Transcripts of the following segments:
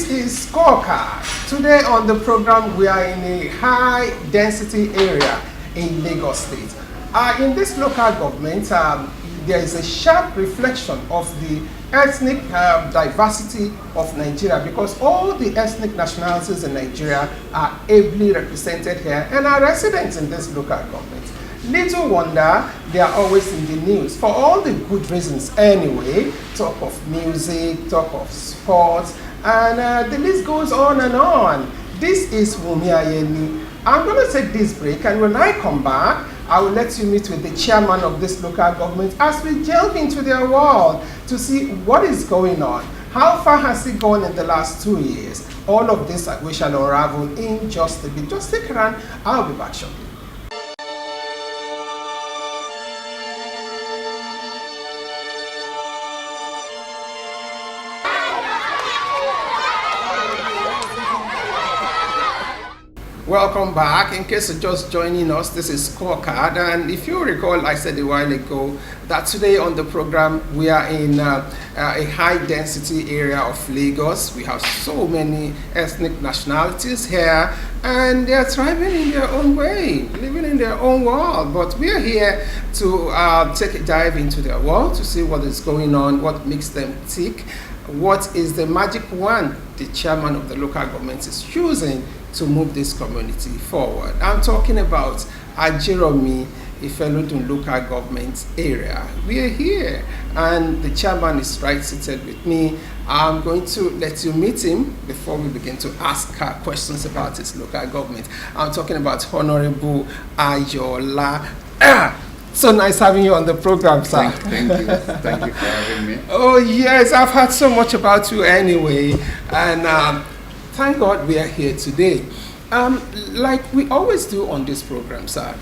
This is Scorecard. Today on the program, we are in a high density area in Lagos State. In this local government, there is a sharp reflection of the ethnic diversity of Nigeria, because all the ethnic nationalities in Nigeria are ably represented here and are residents in this local government. Little wonder they are always in the news for all the good reasons anyway. Talk of music, talk of sports, and the list goes on and on. This is Wumi Ayeni. I'm going to take this break, and when I come back, I will let you meet with the chairman of this local government as we delve into their world to see what is going on. How far has it gone in the last 2 years? All of this we shall unravel in just a bit. Just stick around. I'll be back shortly. Welcome back. In case you're just joining us, this is Scorecard, and if you recall, I said a while ago that today on the program we are in a high density area of Lagos. We have so many ethnic nationalities here, and they are thriving in their own way, living in their own world. But we are here to take a dive into their world to see what is going on, what makes them tick, what is the magic wand the chairman of the local government is choosing to move this community forward. I'm talking about Ajiremo Ifelodun local government area. We are here, and the chairman is right seated with me. I'm going to let you meet him before we begin to ask her questions about his local government. I'm talking about Honorable Ayola. So nice having you on the program, sir. Thank you. Thank you for having me. Oh yes, I've heard so much about you anyway, and thank God we are here today. Like we always do on this program, sir,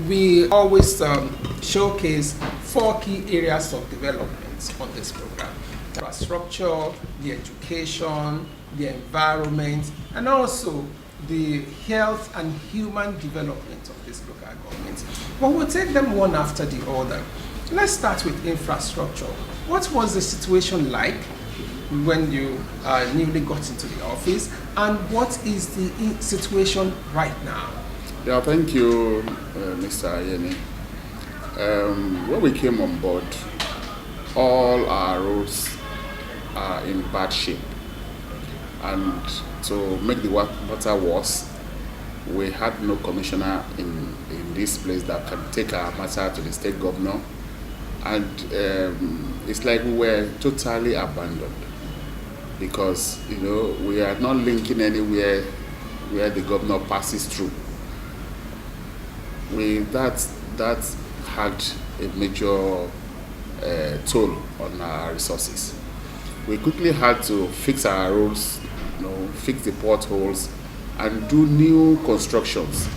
we always showcase 4 key areas of development on this program: infrastructure, the education, the environment, and also the health and human development of this local government. But we'll take them one after the other. Let's start with infrastructure. What was the situation like when you newly got into the office, and what is the situation right now? Yeah, thank you, Mr. Ayeni. When we came on board, all our roads are in bad shape, and to make the matter worse, we had no commissioner in this place that can take our matter to the state governor, and it's like we were totally abandoned, because we are not linking anywhere where the governor passes through. That had a major toll on our resources. We quickly had to fix our roads, fix the potholes, and do new constructions.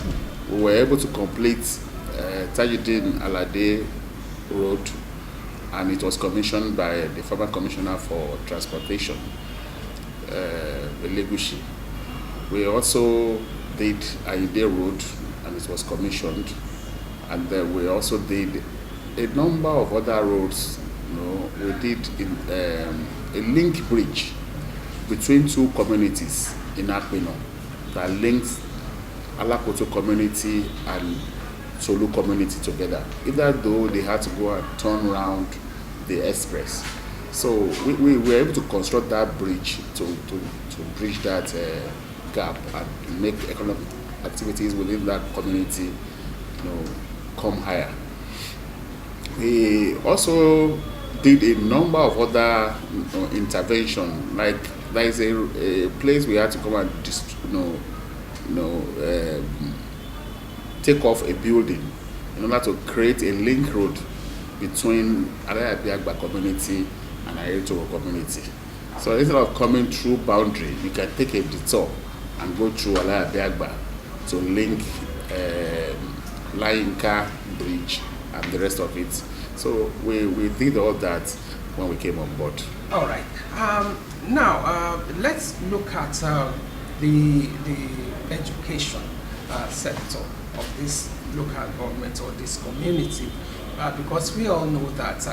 We were able to complete Tajuddin Alade Road, and it was commissioned by the former commissioner for transportation, Legushi. We also did Aide Road, and it was commissioned, and then we also did a number of other roads. We did a link bridge between 2 communities in Akpino that links Alakoto community and Solu community together, even though they had to go and turn around the express. So we were able to construct that bridge to bridge that gap and make economic activities within that community come higher. We also did a number of other interventions. Like there is a place we had to come and take off a building in order to create a link road between Alayabiagba community and Ayetowo community. So instead of coming through boundary, you can take a detour and go through Alayabiagba to link Layinka Bridge and the rest of it. So we did all that when we came on board. All right. Now let's look at the education sector of this local government or this community, because we all know that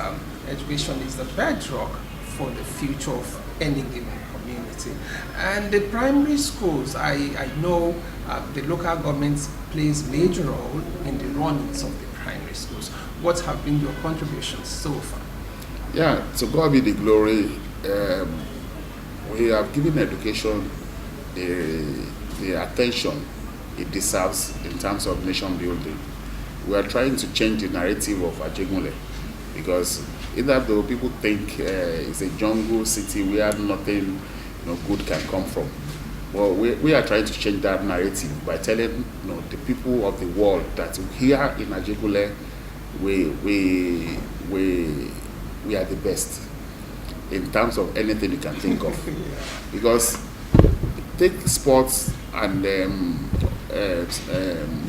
education is the bedrock for the future of any given community. community. And the primary schools, I know the local government plays major role in the runnings of the primary schools. What have been your contributions so far? Yeah, to God be the glory. We have given education the attention it deserves in terms of nation building. We are trying to change the narrative of Ajegule, because either though people think it's a jungle city where nothing good can come from. Well, we are trying to change that narrative by telling the people of the world that here in Ajegule we are the best in terms of anything you can think of. Because take sports and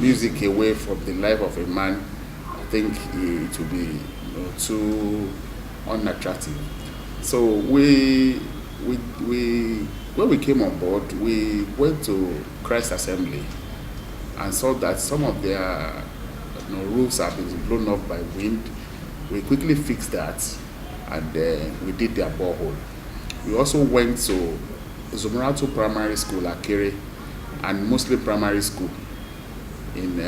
music away from the life of a man, I think it will be too unattractive. So when we came on board, we went to Christ Assembly and saw that some of their roofs have been blown off by wind. We quickly fixed that, and we did their borehole. We also went to Zumuratu Primary School, Akere, and Muslim Primary School in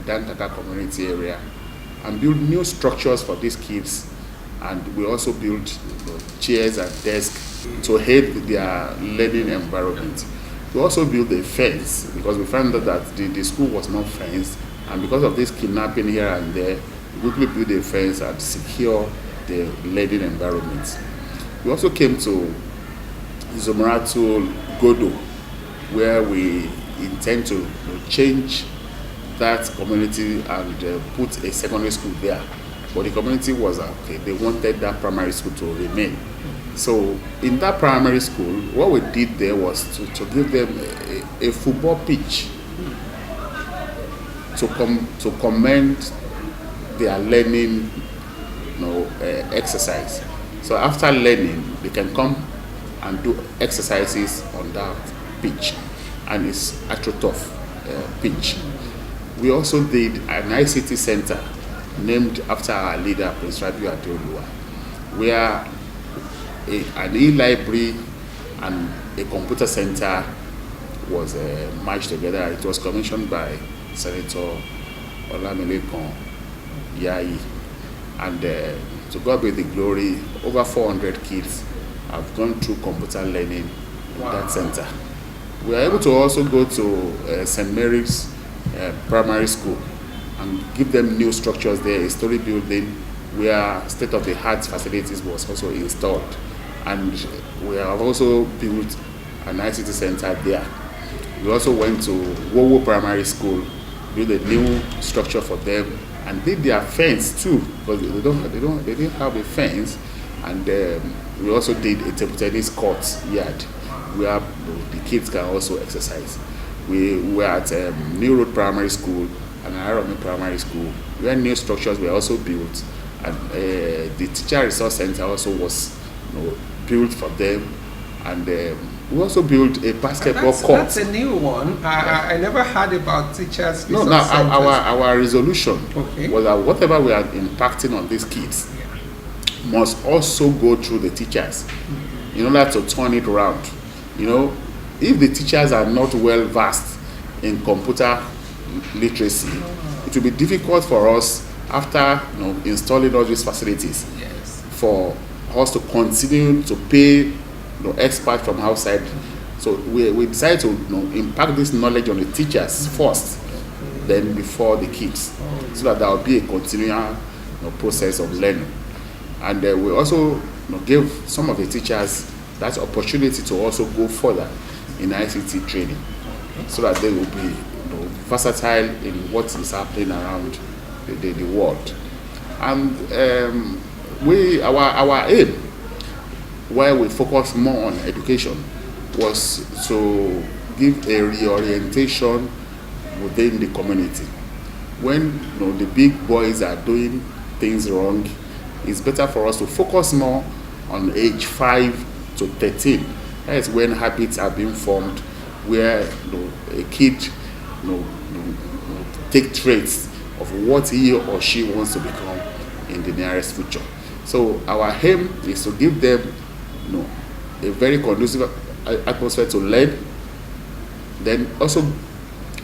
Dantaka community area, and built new structures for these kids. And we also built chairs and desks to aid their learning environment. We also built a fence because we found out that the school was not fenced, and because of this kidnapping here and there, we quickly built a fence and secure the learning environment. We also came to Zumuratu Godo, where we intend to change that community and put a secondary school there. But the community was okay, they wanted that primary school to remain. So in that primary school, what we did there was to give them a football pitch to commend their learning exercise. So after learning, they can come and do exercises on that pitch, and it's AstroTurf pitch. We also did an ICT center named after our leader, Prince Rabiu Adeoluwa, where an e-library and a computer center was merged together. It was commissioned by Senator Olamilekan Yayi, and to God be the glory, over 400 kids have gone through computer learning in that center. We are able to also go to St. Mary's Primary School and give them new structures there, a story building where state-of-the-art facilities was also installed. And we have also built an ICT center there. We also went to Wowo Primary School, built a new structure for them, and did their fence too, because they didn't have a fence. And we also did a table tennis court yard where the kids can also exercise. We were at New Road Primary School and Ajiremo Primary School, where new structures were also built, and the Teacher Resource Center also was built for them, and we also built a basketball court. That's a new one. I never heard about Teachers Resource Now Centers. our resolution was that whatever we are impacting on these kids must also go through the teachers in order to turn it around. If the teachers are not well versed in computer literacy, it will be difficult for us after installing all these facilities for us to continue to pay experts from outside. So we decided to impact this knowledge on the teachers first, then before the kids, so that there will be a continual process of learning. And we also gave some of the teachers that opportunity to also go further in ICT training, so that they will be versatile in what is happening around the world. And our aim, where we focus more on education, was to give a reorientation within the community. When the big boys are doing things wrong, it's better for us to focus more on age 5 to 13. That is when habits are being formed, where a kid take traits of what he or she wants to become in the nearest future. So our aim is to give them a very conducive atmosphere to learn. Then also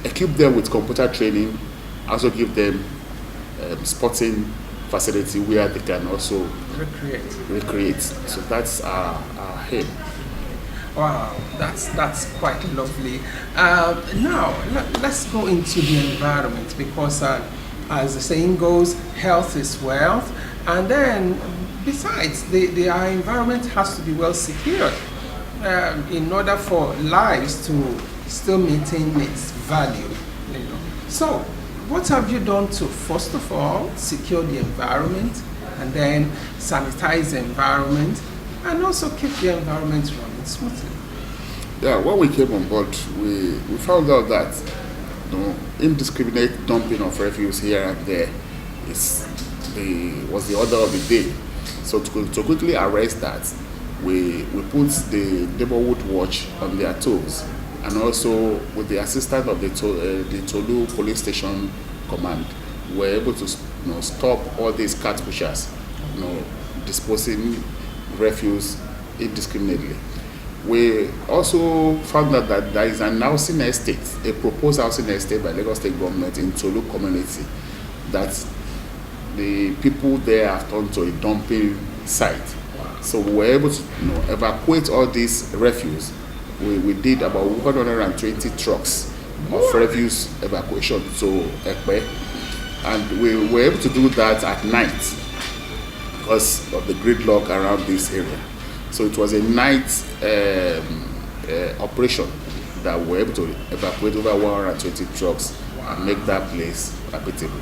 equip them with computer training. Also give them sporting facility where they can also recreate. So that's our aim. Wow, that's quite lovely. Now let's go into the environment, because as the saying goes, health is wealth, and then besides, our environment has to be well secured in order for lives to still maintain its value. So, what have you done to, first of all, secure the environment, and then sanitize the environment, and also keep the environment running smoothly? Yeah, when we came on board, we found out that indiscriminate dumping of refuse here and there was the order of the day. So to quickly arrest that, we put the neighborhood watch on their toes, and also with the assistance of the Tolu police station command, we were able to stop all these cart pushers disposing refuse indiscriminately. We also found out that there is an housing estate, a proposed housing estate by Lagos State government in Tolu community, that the people there have turned to a dumping site. So we were able to evacuate all this refuse. We did about 120 trucks of refuse evacuation to Ekpe, and we were able to do that at night because of the gridlock around this area. So it was a night operation that we were able to evacuate over 120 trucks and make that place habitable.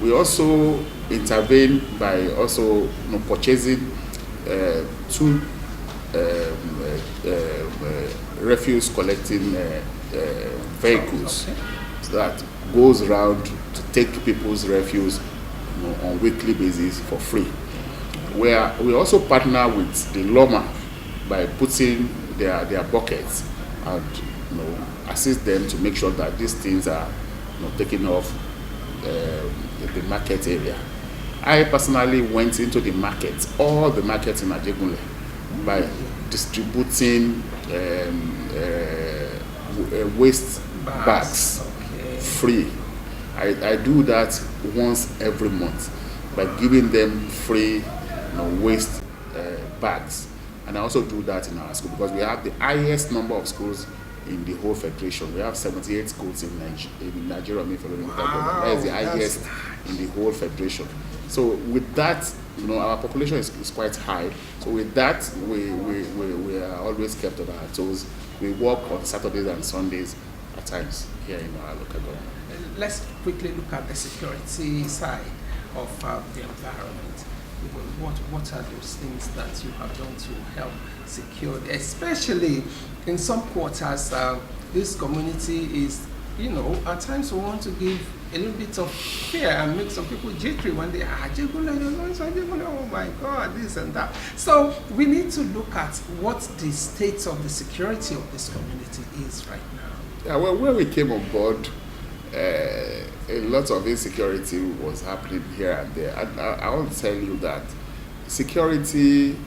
We also intervened by also purchasing two refuse collecting vehicles that goes around to take people's refuse on weekly basis for free. Where we also partner with the Loma by putting their buckets and assist them to make sure that these things are taken off the market area. I personally went into the market, all the markets in Ajegunle, by distributing waste bags free. I do that once every month by giving them free waste bags. And I also do that in our school because we have the highest number of schools in the whole federation. We have 78 schools in Ajiremo Ifelodun. Wow, that is the highest in the whole federation. So with that, our population is quite high. So with that, we are always kept on our toes. We work on Saturdays and Sundays at times here in our local government. Let's quickly look at the security side of the environment. What are those things that you have done to help secure, especially in some quarters? This community is, at times we want to give a little bit of fear and make some people jittery when they are, oh my God, this and that. So we need to look at what the state of the security of this community is right now. Yeah, well, when we came on board, a lot of insecurity was happening here and there. And I want to tell you that security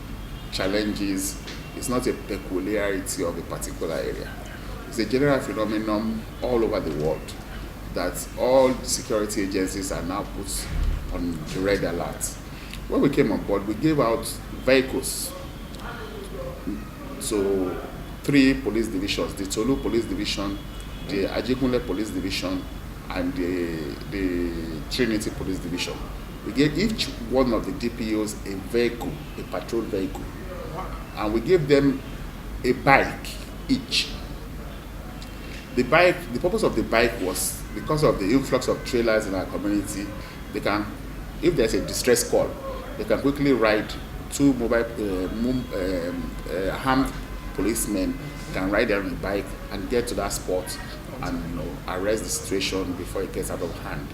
challenges is not a peculiarity of a particular area. It's a general phenomenon all over the world that all security agencies are now put on the red alert. When we came on board, we gave out vehicles to 3 police divisions, the Tolu Police Division, the Ajegunle Police Division, and the Trinity Police Division. We gave each one of the DPOs a vehicle, a patrol vehicle, and we gave them a bike each. The purpose of the bike was because of the influx of trailers in our community. They can, if there's a distress call, they can quickly ride 2 mobile armed policemen can ride there on a bike and get to that spot and arrest the situation before it gets out of hand.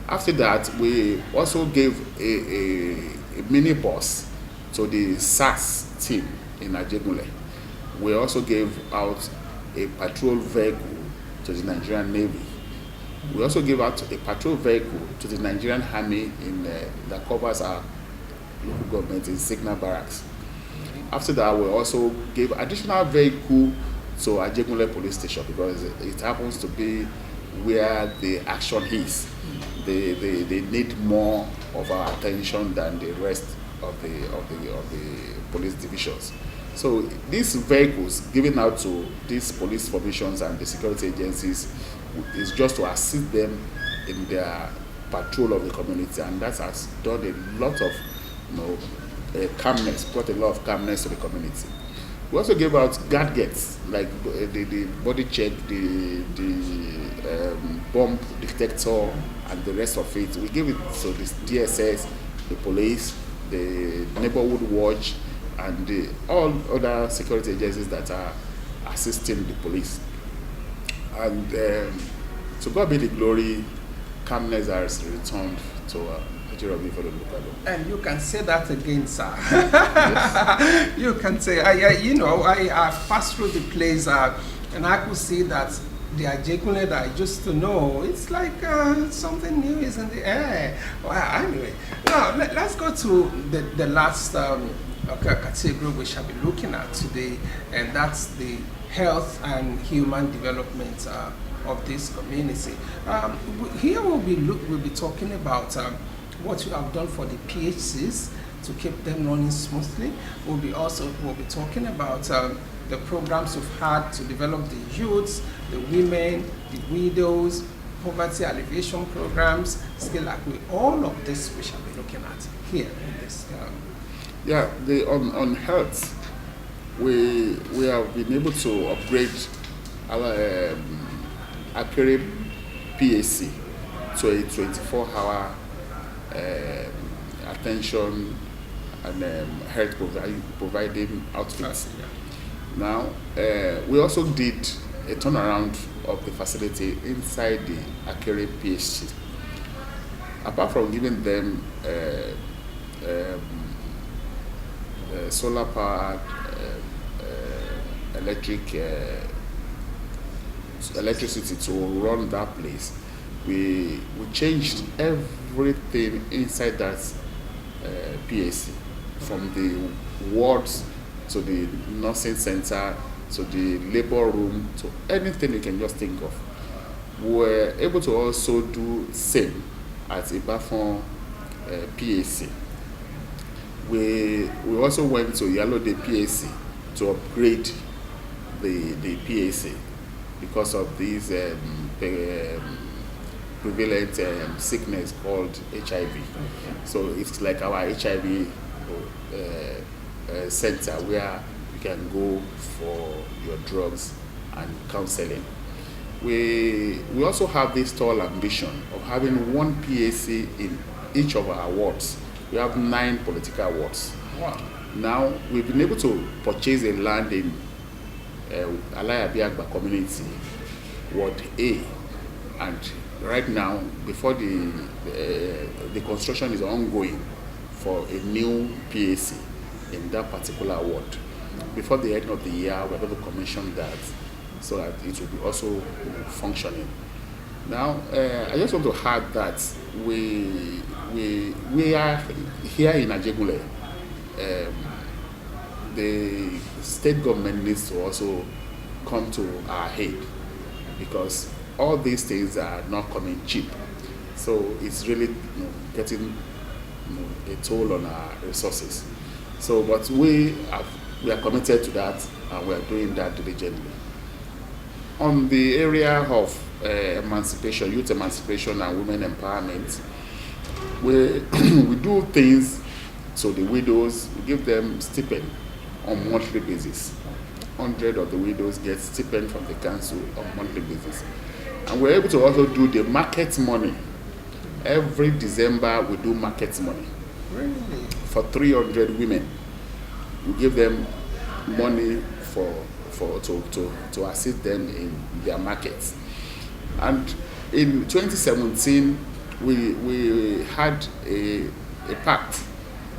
After that, we also gave a minibus to the SAS team in Ajegunle. We also gave out a patrol vehicle to the Nigerian Navy. We also gave out a patrol vehicle to the Nigerian Army that covers our local government in Signal Barracks. After that, we also gave additional vehicle to Ajiremo Police Station because it happens to be where the action is. They need more of our attention than the rest of the police divisions. So these vehicles given out to these police formations and the security agencies is just to assist them in their patrol of the community, and that has done a lot of calmness, brought a lot of calmness to the community. We also gave out gadgets like the body check, the bomb detector, and the rest of it. We gave it to the DSS, the police, the neighborhood watch, and all other security agencies that are assisting the police. And to God be the glory, calmness has returned to Ajiremo Ifelodun local government. And you can say that again, sir. Yes. You can say, I passed through the place and I could see that the Ajiremo that I used to know, it's like something new is in the air. Well, anyway, now let's go to the last category we shall be looking at today, and that's the health and human development of this community. Here we'll be talking about what you have done for the PHCs to keep them running smoothly. We'll be talking about the programs we've had to develop the youths, the women, the widows, poverty alleviation programs, skill acquisition. All of this we shall be looking at here in this. Yeah, on health, we have been able to upgrade our Ajiremo PAC to a 24-hour attention and health providing outfits. Now, we also did a turnaround of the facility inside the Ajiremo PHC. Apart from giving them solar powered electricity to run that place, we changed everything inside that PAC, from the wards to the nursing center to the labor room to anything you can just think of. We were able to also do same at Ibafon PAC. We also went to Yalode PAC to upgrade the PAC because of these prevalent sickness called HIV. So it's like our HIV center where you can go for your drugs and counseling. We also have this tall ambition of having one PAC in each of our wards. We have 9 political wards. Wow. Now we've been able to purchase a land in Alayabiagba community, Ward A, and right now, before the construction is ongoing for a new PAC in that particular ward. Before the end of the year, we're going to commission that so that it will be also functioning. Now, I just want to add that we are here in Ajegule. The state government needs to also come to our aid because all these things are not coming cheap. So it's really getting a toll on our resources. So, but we are committed to that, and we are doing that diligently. On the area of emancipation, youth emancipation and women empowerment, we do things so the widows, we give them stipend on monthly basis. 100 of the widows get stipend from the council on monthly basis. And we're able to also do the market money. Every December we do market money. Really? For 300 women. We give them money to assist them in their markets. And in 2017, we had a pact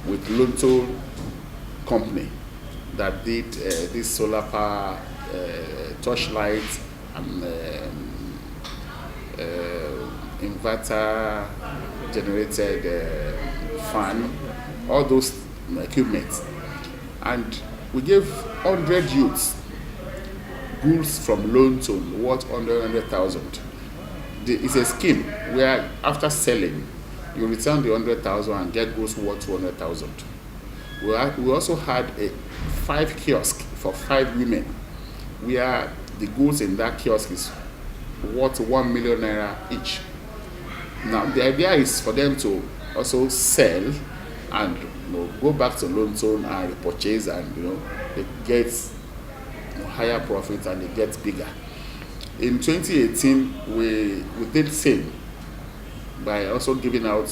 with Lonto company that did this solar power torchlight and inverter generated fan, all those equipment. And we gave 100 youths goods from loan tone worth 100,000. It's a scheme where after selling, you return the 100,000 and get goods worth 200,000. We also had a 5 kiosk for 5 women, where the goods in that kiosk is worth 1 million naira each. Now the idea is for them to also sell and go back to loan zone and repurchase, and they get higher profits and they get bigger. In 2018, we did the same by also giving out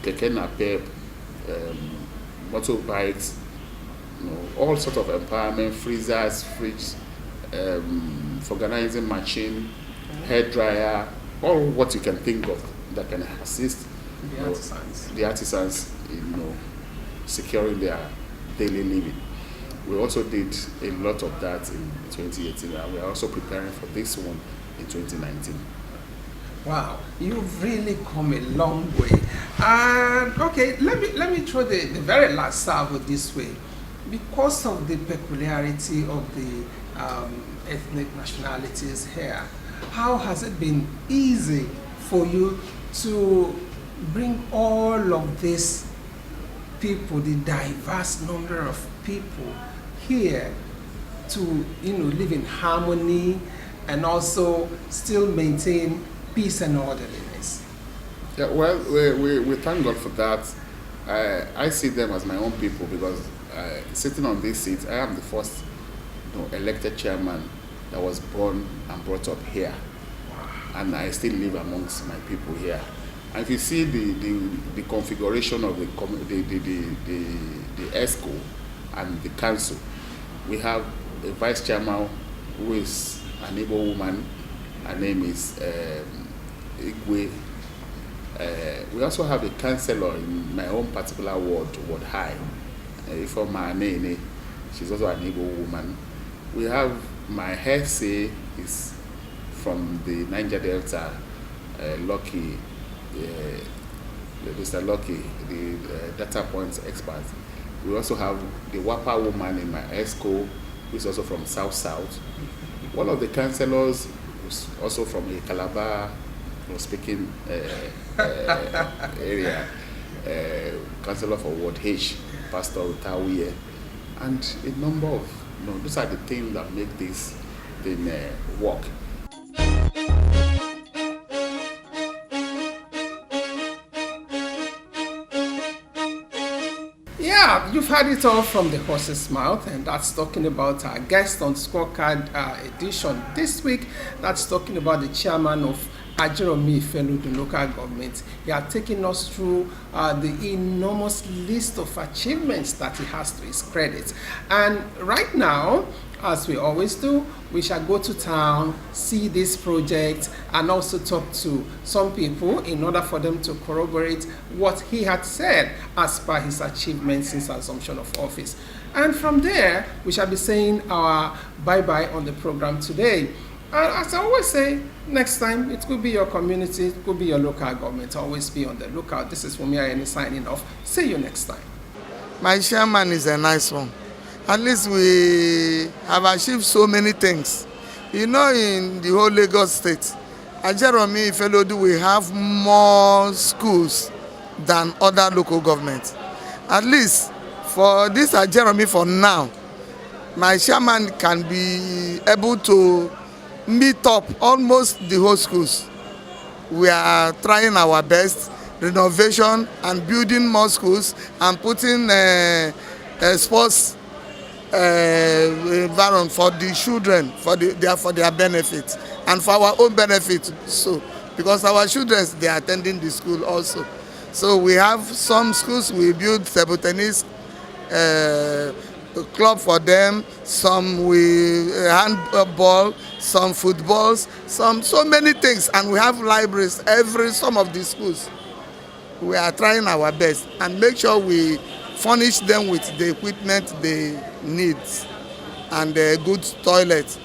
keke napep, motorbikes, all sorts of empowerment, freezers, fridge, organizing machine, hair dryer, all what you can think of that can assist the artisans in securing their daily living. We also did a lot of that in 2018, and we are also preparing for this one in 2019. Wow, you've really come a long way. And okay, let me throw the very last salvo this way. Because of the peculiarity of the ethnic nationalities here, how has it been easy for you to bring all of these people, the diverse number of people here, to live in harmony and also still maintain peace and orderliness? Yeah, well, we thank God for that. I see them as my own people because sitting on this seat, I am the first elected chairman that was born and brought up here. And I still live amongst my people here. And if you see the configuration of the ESCO and the council, we have a vice chairman who is an Igbo woman. Her name is Igwe. We also have a councillor in my own particular ward, Ward High, from Manene. She's also an Igbo woman. We have my head say is from the Niger Delta, Lucky, Mr. Lucky, the data points expert. We also have the Wapa woman in my ESCO, who is also from South South. One of the councillors was also from a Calabar speaking area, councillor for Ward H, Pastor Utawiye, and a number of, those are the things that make this thing work. Yeah, you've heard it all from the horse's mouth, and that's talking about our guest on Scorecard edition this week. That's talking about the chairman of Ajiremo Ifelodun local government. He has taken us through the enormous list of achievements that he has to his credit. And right now, as we always do, we shall go to town, see this project, and also talk to some people in order for them to corroborate what he had said as per his achievements since assumption of office. And from there, we shall be saying our bye-bye on the program today. As I always say, next time, it could be your community, it could be your local government. Always be on the lookout. This is Wumi Ayeni signing off. See you next time. My chairman is a nice one. At least we have achieved so many things. In the whole Lagos state, Ajiremo Ifelodun, we have more schools than other local governments. At least for this Ajiremo for now, my chairman can be able to meet up almost the whole schools. We are trying our best, renovation and building more schools and putting sports environment for the children, for their benefit and for our own benefit. So because our children, they are attending the school also. So we have some schools, we build table tennis club for them, some we handball, some footballs, so many things, and we have libraries some of the schools. We are trying our best and make sure we furnish them with the equipment they need and a good toilet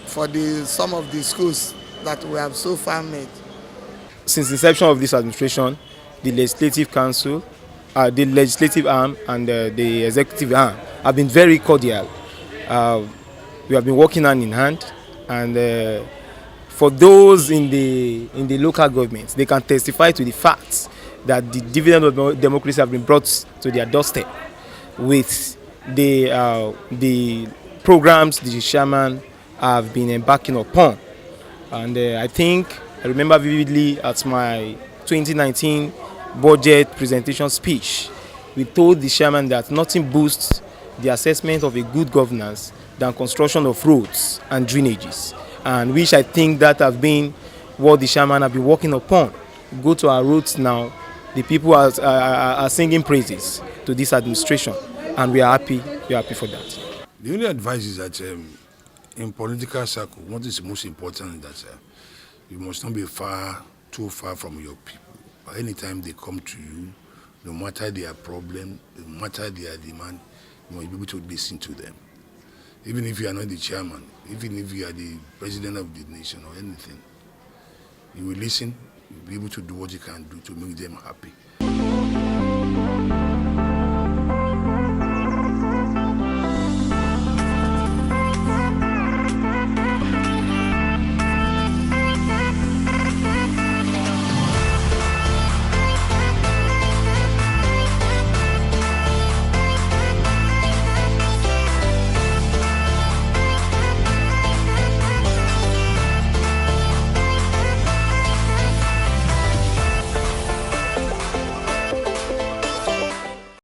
for some of the schools that we have so far made. Since the inception of this administration, the legislative council, the legislative arm and the executive arm have been very cordial. We have been working hand in hand, and for those in the local governments, they can testify to the fact that the dividend of democracy have been brought to their doorstep with the programs the chairman have been embarking upon. And I remember vividly at my 2019 budget presentation speech, we told the chairman that nothing boosts the assessment of a good governance than construction of roads and drainages, and which I think that have been what the chairman have been working upon. Go to our roads now, the people are singing praises to this administration, and we are happy for that. The only advice is that in political circle, what is most important is that you must not be too far from your people. Anytime they come to you, no matter their problem, no matter their demand, you must be able to listen to them. Even if you are not the chairman, even if you are the president of the nation or anything, you will listen, you'll be able to do what you can do to make them happy.